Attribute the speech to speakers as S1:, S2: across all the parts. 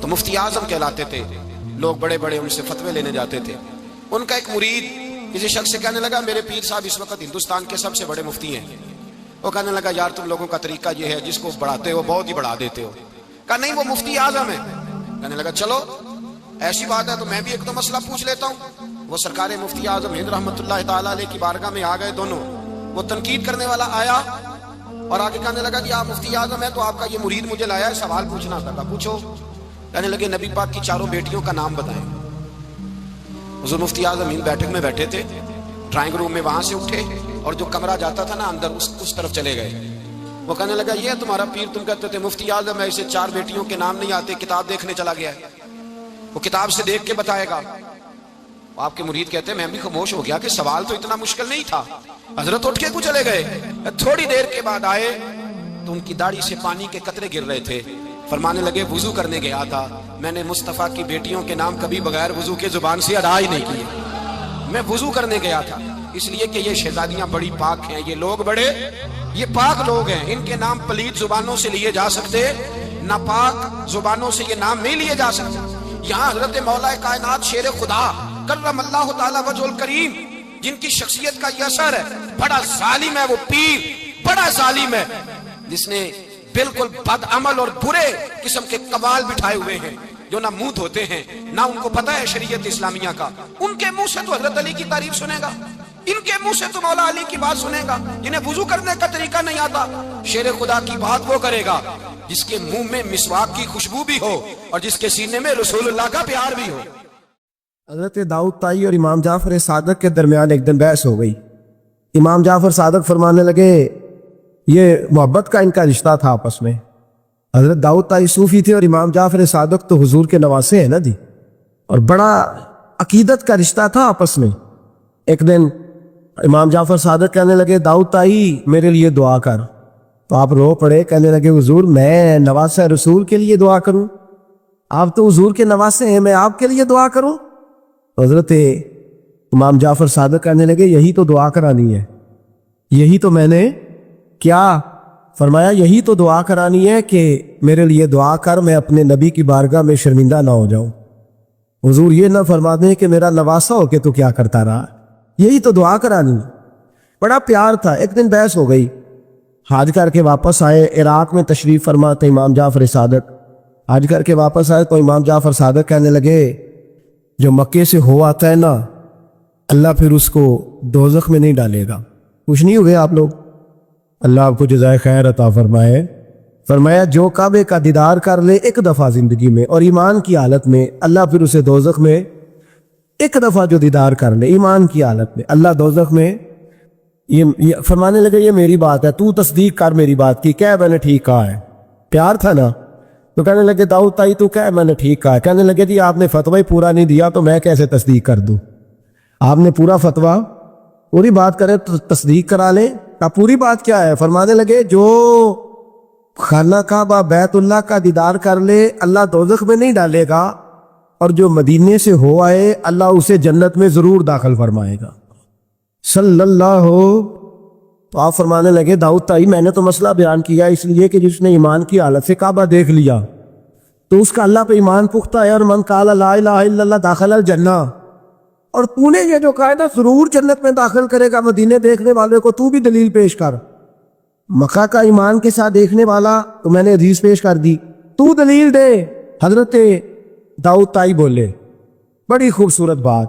S1: تو مفتی اعظم کہلاتے تھے، لوگ بڑے بڑے ان سے فتوے لینے جاتے تھے۔ ان کا ایک مرید کسی شخص سے کہنے لگا میرے پیر صاحب اس وقت ہندوستان کے سب سے بڑے مفتی ہیں۔ وہ کہنے لگا یار تم لوگوں کا طریقہ یہ ہے، جس کو بڑھاتے ہو بہت ہی بڑھا دیتے ہو۔ کہا نہیں وہ مفتی اعظم ہے۔ کہنے لگا چلو ایسی بات ہے تو میں بھی ایک دو مسئلہ پوچھ لیتا ہوں۔ وہ سرکار مفتی اعظم ہند رحمۃ اللہ تعالیٰ علیہ کی بارگاہ میں آ گئے دونوں۔ وہ تنقید کرنے والا آیا اور آگے کہنے لگا جی آپ مفتی اعظم ہے تو آپ کا یہ مرید مجھے لایا ہے، سوال پوچھنا تھا۔ پوچھو۔ کہنے لگے نبی پاک کی چاروں بیٹیوں کا نام بتائیں۔ حضور مفتی اعظم ہند بیٹھک میں بیٹھے تھے، ڈرائنگ روم میں وہاں سے اٹھے اور جو کمرہ جاتا تھا نا اندر اس طرف چلے گئے۔ وہ کہنے لگا یہ تمہارا پیر، تم کہتے تھے مفتی اعظم ہے، اسے 4 بیٹیوں کے نام نہیں آتے، کتاب دیکھنے چلا گیا ہے، وہ کتاب سے دیکھ کے بتائے گا۔ آپ کے مرید کہتے ہیں میں بھی خاموش ہو گیا کہ سوال تو اتنا مشکل نہیں تھا۔ حضرت اٹھ کے کو چلے گئے۔ تھوڑی دیر کے بعد آئے تو ان کی داڑھی سے پانی کے قطرے گر رہے تھے۔ فرمانے لگے وضو کرنے گیا تھا، میں نے مصطفیٰ کی بیٹیوں کے نام کبھی بغیر وضو کے زبان سے ادا ہی نہیں کیے، میں وضو کرنے گیا تھا، اس لیے کہ یہ شہزادیاں بڑی پاک ہیں، یہ لوگ بڑے یہ پاک لوگ ہیں، ان کے نام پلید زبانوں سے لیے جا سکتے، ناپاک زبانوں سے یہ نام نہیں لیے جا سکتے۔ یہاں حضرت مولا کائنات شیر خدا کرم اللہ تعالی وجہ الکریم، جن کی شخصیت کا یہ اثر ہے، بڑا ظالم ہے وہ پیر، بڑا ظالم ہے جس نے بالکل بد عمل اور برے قسم کے قوال بٹھائے ہوئے ہیں، جو نہ منہ دھوتے ہیں نہ ان کو پتہ ہے شریعت اسلامیہ کا۔ ان کے منہ سے تو حضرت علی کی تعریف سنے گا، ان کے منہ سے تو مولا علی کی بات سنے گا، جنہیں وضو کرنے کا طریقہ نہیں آتا۔ شیر خدا کی بات وہ کرے گا جس کے منہ میں مسواک کی خوشبو بھی ہو اور جس کے سینے میں رسول اللہ کا پیار بھی ہو۔
S2: حضرت داؤد طائی اور امام جعفر صادق کے درمیان ایک دن بحث ہو گئی۔ امام جعفر صادق فرمانے لگے یہ محبت کا ان کا رشتہ تھا آپس میں۔ حضرت داؤد طائی صوفی تھے اور امام جعفر صادق تو حضور کے نواسے ہیں نا جی، اور بڑا عقیدت کا رشتہ تھا آپس میں۔ ایک دن امام جعفر صادق کہنے لگے داؤد طائی میرے لیے دعا کر، تو آپ رو پڑے، کہنے لگے حضور میں نواسہ رسول کے لیے دعا کروں؟ آپ تو حضور کے نواسے ہیں، میں آپ کے لیے دعا کروں؟ حضرت امام جعفر صادق کہنے لگے یہی تو دعا کرانی ہے، یہی تو میں نے کیا فرمایا، یہی تو دعا کرانی ہے کہ میرے لیے دعا کر، میں اپنے نبی کی بارگاہ میں شرمندہ نہ ہو جاؤں۔ حضور یہ نہ فرما دیں کہ میرا نواسا ہو کے تو کیا کرتا رہا، یہی تو دعا کرانی ہے۔ بڑا پیار تھا۔ ایک دن بحث ہو گئی، حج کر کے واپس آئے، عراق میں تشریف فرما تھے امام جعفر صادق، حج کر کے واپس آئے تو امام جعفر صادق کہنے لگے جو مکے سے ہو آتا ہے نا، اللہ پھر اس کو دوزخ میں نہیں ڈالے گا۔ خوش نہیں ہوئے آپ لوگ؟ اللہ آپ کو جزائے خیر عطا فرمائے۔ فرمایا جو کعبے کا دیدار کر لے ایک دفعہ زندگی میں اور ایمان کی حالت میں، اللہ پھر اسے دوزخ میں ایک دفعہ جو دیدار کر لے ایمان کی حالت میں، اللہ دوزخ میں یہ فرمانے لگے یہ میری بات ہے، تو تصدیق کر میری بات کی، کہہ میں نے ٹھیک کہا ہے۔ پیار تھا نا، تو کہنے لگے داؤد طائی تو کہہ میں نے ٹھیک کہا ہے۔ کہنے لگے جی آپ نے فتویٰ ہی پورا نہیں دیا تو میں کیسے تصدیق کر دوں؟ آپ نے پورا فتویٰ پوری بات کرے تو تصدیق کرا لیں۔ آپ پوری بات کیا ہے؟ فرمانے لگے جو خانہ کعبہ بیت اللہ کا دیدار کر لے اللہ دوزخ میں نہیں ڈالے گا، اور جو مدینے سے ہو آئے اللہ اسے جنت میں ضرور داخل فرمائے گا۔ صلی اللہ ہو۔ تو آپ فرمانے لگے داؤد طائی میں نے تو مسئلہ بیان کیا اس لیے کہ جس نے ایمان کی حالت سے کعبہ دیکھ لیا تو اس کا اللہ پہ ایمان پختہ ہے، اور من قال لا الہ الا اللہ داخل الجنہ، اور تو نے یہ جو کہا نا ضرور جنت میں داخل کرے گا مدینے دیکھنے والے کو، تو بھی دلیل پیش کر۔ مکہ کا ایمان کے ساتھ دیکھنے والا تو میں نے حدیث پیش کر دی، تو دلیل دے۔ حضرت داؤد طائی بولے بڑی خوبصورت بات،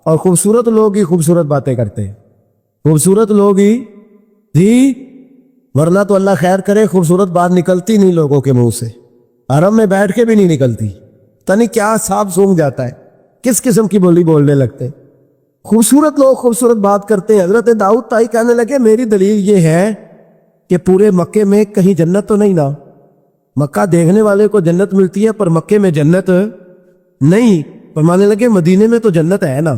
S2: اور خوبصورت لوگ ہی خوبصورت باتیں کرتے ہیں، خوبصورت لوگ ہی جی، ورنہ تو اللہ خیر کرے خوبصورت بات نکلتی نہیں لوگوں کے منہ سے، حرم میں بیٹھ کے بھی نہیں نکلتی، تنی کیا صاحب سونگ جاتا ہے، کس قسم کی بولی بولنے لگتے۔ خوبصورت لوگ خوبصورت بات کرتے ہیں۔ حضرت داؤد طائی کہنے لگے میری دلیل یہ ہے کہ پورے مکے میں کہیں جنت تو نہیں نا، مکہ دیکھنے والے کو جنت ملتی ہے پر مکے میں جنت نہیں۔ فرمانے لگے مدینے میں تو جنت ہے نا،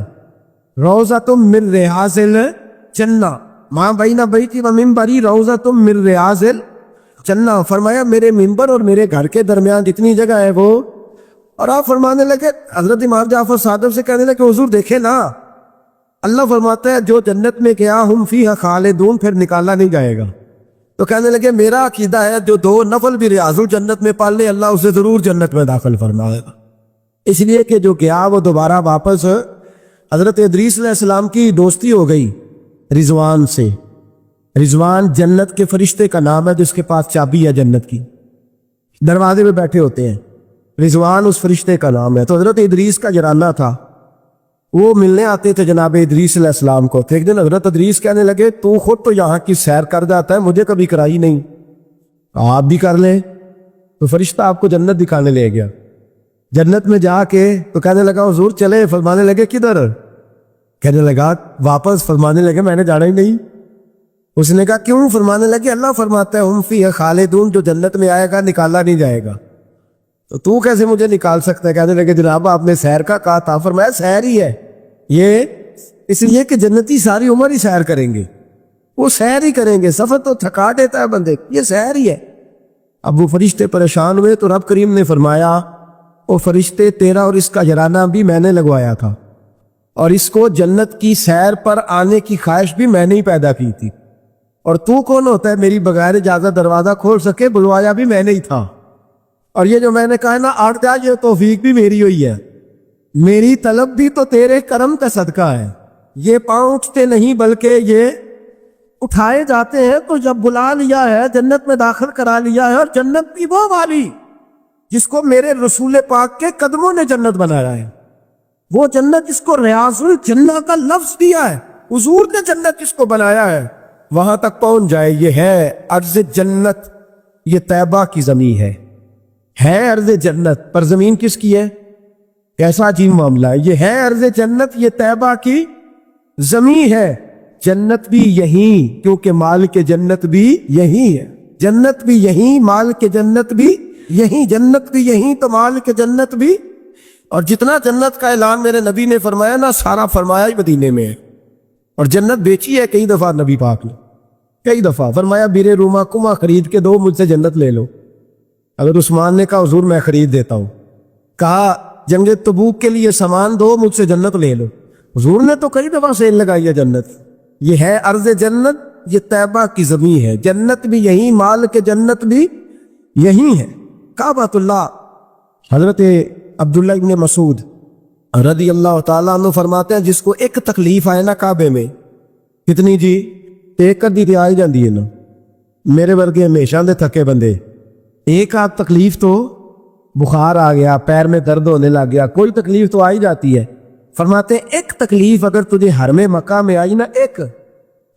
S2: روضۃ من ریاض الجنہ ماں بین بیتی و منبری روضۃ من ریاض الجنہ۔ فرمایا میرے منبر اور میرے گھر کے درمیان جتنی جگہ ہے وہ، اور آپ فرمانے لگے حضرت امام جعفر صادق سے کہنے لگے حضور دیکھے نا، اللہ فرماتا ہے جو جنت میں گیا ہم فیہا خالدون، پھر نکالا نہیں جائے گا۔ تو کہنے لگے میرا عقیدہ ہے جو 2 نفل بھی ریاض الجنت میں پال لے اللہ اسے ضرور جنت میں داخل فرمائے گا، اس لیے کہ جو گیا وہ دوبارہ واپس حضرت ادریس علیہ السلام کی دوستی ہو گئی رضوان سے۔ رضوان جنت کے فرشتے کا نام ہے جس کے پاس چابی ہے جنت کی، دروازے پہ بیٹھے ہوتے ہیں، رضوان اس فرشتے کا نام ہے۔ تو حضرت ادریس کا جرانہ تھا، وہ ملنے آتے تھے جناب ادریس علیہ السلام کو۔ تو ایک دن حضرت ادریس کہنے لگے تو خود تو یہاں کی سیر کر جاتا ہے، مجھے کبھی کرائی نہیں، آپ بھی کر لیں۔ تو فرشتہ آپ کو جنت دکھانے لے گیا، جنت میں جا کے تو کہنے لگا حضور چلے، فرمانے لگے کدھر؟ کہنے لگا واپس، فرمانے لگے میں نے جانا ہی نہیں۔ اس نے کہا کیوں؟ فرمانے لگے اللہ فرماتا ہے ہم فیہ خالدون، جو جنت میں آئے گا نکالا نہیں جائے گا، تو کیسے مجھے نکال سکتا ہے؟ کہنے لگے جناب آپ نے سیر کا کہا تھا، فرمایا سیر ہی ہے یہ، اس لیے کہ جنتی ساری عمر ہی سیر کریں گے، وہ سیر ہی کریں گے، سفر تو تھکا دیتا ہے بندے، یہ سیر ہی ہے۔ اب وہ فرشتے پریشان ہوئے تو رب کریم نے فرمایا وہ فرشتے تیرا اور اس کا جرانہ بھی میں نے لگوایا تھا، اور اس کو جنت کی سیر پر آنے کی خواہش بھی میں نے ہی پیدا کی تھی، اور تو کون ہوتا ہے میری بغیر اجازت دروازہ کھول سکے؟ بلوایا بھی میں نے ہی تھا، اور یہ جو میں نے کہا نا آٹھ جا، یہ توفیق بھی میری ہوئی ہے، میری طلب بھی تو تیرے کرم کا صدقہ ہے، یہ پاؤں اٹھتے نہیں بلکہ یہ اٹھائے جاتے ہیں۔ تو جب بلا لیا ہے جنت میں داخل کرا لیا ہے، اور جنت بھی وہ والی جس کو میرے رسول پاک کے قدموں نے جنت بنایا ہے، وہ جنت جس کو ریاض الجنہ کا لفظ دیا ہے، حضور نے جنت جس کو بنایا ہے وہاں تک پہنچ جائے۔ یہ ہے ارض جنت، یہ طیبہ کی زمین ہے ارض جنت، پر زمین کس کی ہے؟ کیسا عجیب معاملہ ہے، یہ ہے ارض جنت، یہ طیبہ کی زمین ہے، جنت بھی یہیں، کیونکہ مال کے جنت بھی یہیں ہے، جنت بھی یہیں، مال کے جنت بھی یہیں، جنت بھی یہیں تو مال کے جنت بھی۔ اور جتنا جنت کا اعلان میرے نبی نے فرمایا نا، سارا فرمایا ہی مدینے میں ہے، اور جنت بیچی ہے کئی دفعہ نبی پاک نے، کئی دفعہ فرمایا بیرے روما کما خرید کے دو، مجھ سے جنت لے لو۔ اگر عثمان نے کہا حضور میں خرید دیتا ہوں، کہا جنگ تبوک کے لیے سامان دو، مجھ سے جنت لے لو، حضور نے تو کئی دفعہ سیل لگائی ہے جنت۔ یہ ہے ارض جنت، یہ طیبہ کی زمین ہے، جنت بھی یہیں، مال کے جنت بھی یہیں ہے۔ کعبۃ اللہ، حضرت عبداللہ ابن مسعود رضی اللہ تعالیٰ عنہ فرماتے ہیں جس کو ایک تکلیف آئے نا کعبے میں، کتنی جی؟ ایک کدی تے آئی جاندی ہے نا، میرے ورگے ہمیشہ دے تھکے بندے، ایک آدھ تکلیف تو بخار آ گیا، پیر میں درد ہونے لگ گیا، کوئی تکلیف تو آئی جاتی ہے۔ فرماتے ہیں ایک تکلیف اگر تجھے حرم مکہ میں آئی نا، ایک،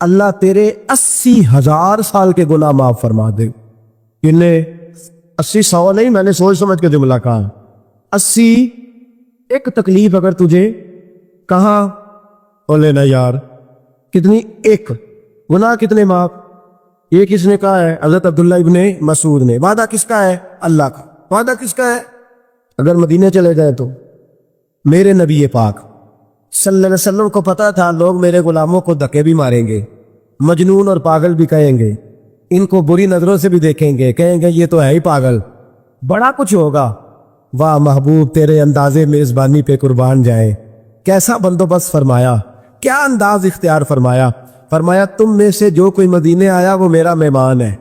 S2: اللہ تیرے 80,000 سال کے گناہ معاف فرما دے۔ کتنے؟ 80 نہیں، میں نے سوچ سمجھ کے جملہ کہا، 80 ایک تکلیف اگر تجھے، کہاں بولے نا یار، کتنی؟ ایک گناہ کتنے معاف؟ یہ کس نے کہا ہے؟ حضرت عبداللہ ابن مسعود نے۔ وعدہ کس کا ہے؟ اللہ کا۔ وعدہ کس کا ہے؟ اگر مدینے چلے جائیں تو میرے نبی پاک صلی اللہ علیہ وسلم کو پتا تھا لوگ میرے غلاموں کو دھکے بھی ماریں گے، مجنون اور پاگل بھی کہیں گے، ان کو بری نظروں سے بھی دیکھیں گے، کہیں گے یہ تو ہے ہی پاگل، بڑا کچھ ہوگا۔ واہ محبوب تیرے انداز میزبانی پہ قربان جائے، کیسا بندوبست فرمایا، کیا انداز اختیار فرمایا۔ فرمایا تم میں سے جو کوئی مدینے آیا وہ میرا مہمان ہے۔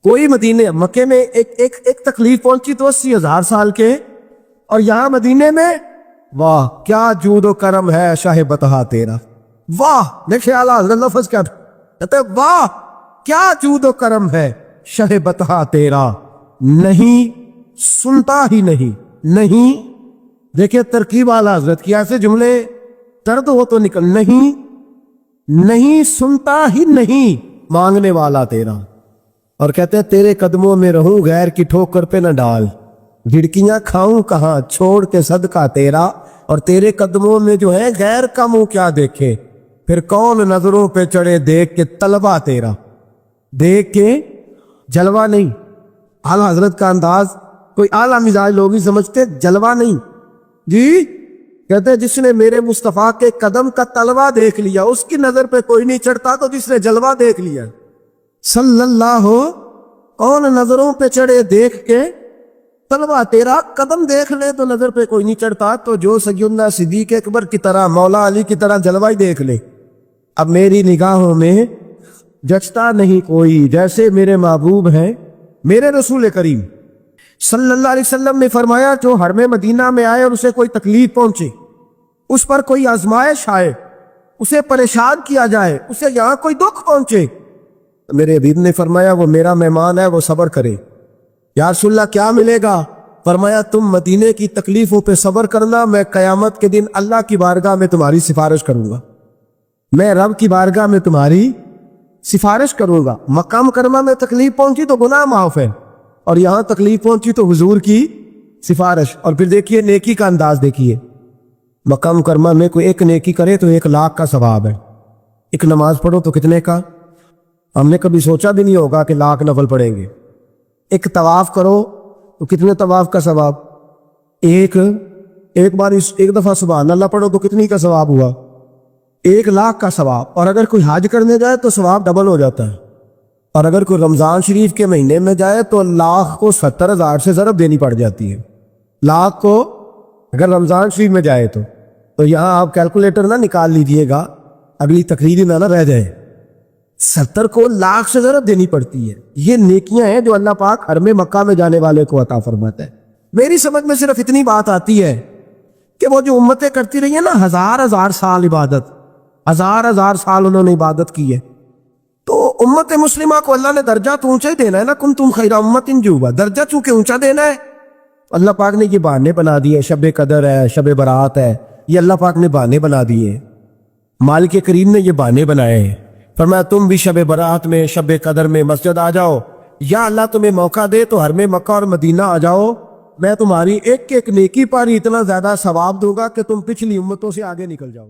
S2: کوئی مدینے، مکے میں ایک تکلیف پہنچی تو 80,000 سال کے، اور یہاں مدینے میں واہ کیا جود و کرم ہے شاہ بطحہ تیرا۔ واہ دیکھے اعلیٰ حضرت لفظ کیا کہتے ہیں، واہ کیا جود و کرم ہے شاہ بطحہ تیرا، نہیں سنتا ہی نہیں دیکھیں ترکیب اعلیٰ حضرت کی، ایسے جملے درد ہو تو نکل، نہیں سنتا ہی نہیں مانگنے والا تیرا، اور کہتے ہیں تیرے قدموں میں رہوں غیر کی ٹھوکر پہ نہ ڈال، جھڑکیاں کھاؤں کہاں چھوڑ کے صدقہ تیرا، اور تیرے قدموں میں جو ہے غیر کا منہ کیا دیکھے، پھر کون نظروں پہ چڑھے دیکھ کے طلبہ تیرا، دیکھ کے جلوہ نہیں۔ اعلیٰ حضرت کا انداز کوئی اعلیٰ مزاج لوگ ہی سمجھتے، جلوہ نہیں جی، کہتے ہیں جس نے میرے مصطفیٰ کے قدم کا طلبہ دیکھ لیا اس کی نظر پہ کوئی نہیں چڑھتا، تو جس نے جلوہ دیکھ لیا صلی اللہ ہو، کون نظروں پہ چڑھے دیکھ کے طلبہ تیرا، قدم دیکھ لے تو نظر پہ کوئی نہیں چڑھتا، تو جو سیدنا صدیق اکبر کی طرح مولا علی کی طرح جلوہ ہی دیکھ لے۔ اب میری نگاہوں میں جچتا نہیں کوئی جیسے میرے محبوب ہیں میرے رسول کریم صلی اللہ علیہ وسلم نے فرمایا جو حرم مدینہ میں آئے اور اسے کوئی تکلیف پہنچے، اس پر کوئی آزمائش آئے، اسے پریشان کیا جائے، اسے یہاں کوئی دکھ پہنچے، میرے حبیب نے فرمایا وہ میرا مہمان ہے، وہ صبر کرے۔ یا رسول اللہ کیا ملے گا؟ فرمایا تم مدینے کی تکلیفوں پہ صبر کرنا، میں قیامت کے دن اللہ کی بارگاہ میں تمہاری سفارش کروں گا، میں رب کی بارگاہ میں تمہاری سفارش کروں گا۔ مکہ مکرمہ میں تکلیف پہنچی تو گناہ معاف ہے، اور یہاں تکلیف پہنچی تو حضور کی سفارش۔ اور پھر دیکھیے نیکی کا انداز دیکھیے، مکہ مکرمہ میں کوئی ایک نیکی کرے تو 1,00,000 کا ثواب ہے، ایک نماز پڑھو تو کتنے کا؟ ہم نے کبھی سوچا بھی نہیں ہوگا کہ 1,00,000 نفل پڑھیں گے۔ ایک طواف کرو تو کتنے طواف کا ثواب؟ ایک بار ایک دفعہ سبحان اللہ پڑھو تو کتنی کا ثواب ہوا؟ 1,00,000 کا ثواب۔ اور اگر کوئی حج کرنے جائے تو ثواب ڈبل ہو جاتا ہے، اور اگر کوئی رمضان شریف کے مہینے میں جائے تو 1,00,000 کو 70,000 سے ضرب دینی پڑ جاتی ہے، 1,00,000 کو اگر رمضان شریف میں جائے تو یہاں آپ کیلکولیٹر نہ نکال لیجئے گا، اگلی تقریر میں نہ رہ جائے، 70 کو 1,00,000 سے ضرب دینی پڑتی ہے۔ یہ نیکیاں ہیں جو اللہ پاک حرم مکہ میں جانے والے کو عطا فرماتا ہے۔ میری سمجھ میں صرف اتنی بات آتی ہے کہ وہ جو امتیں کرتی رہی ہیں نا، 1,000 سال عبادت، 1,000 سال انہوں نے عبادت کی ہے، تو امت مسلمہ کو اللہ نے درجہ تو اونچا ہی دینا ہے نا، کنتم خیر امت جوبا، درجہ چونکہ اونچا دینا ہے۔ اللہ پاک نے یہ بہانے بنا دیے، شب قدر ہے، شب برات ہے، یہ اللہ پاک نے بہانے بنا دیے، مالک کریم نے یہ بہانے بنائے ہیں۔ فرمایا تم بھی شب برات میں، شب قدر میں مسجد آ جاؤ، یا اللہ تمہیں موقع دے تو حرم مکہ اور مدینہ آ جاؤ، میں تمہاری ایک ایک نیکی پر اتنا زیادہ ثواب دوں گا کہ تم پچھلی امتوں سے آگے نکل جاؤ۔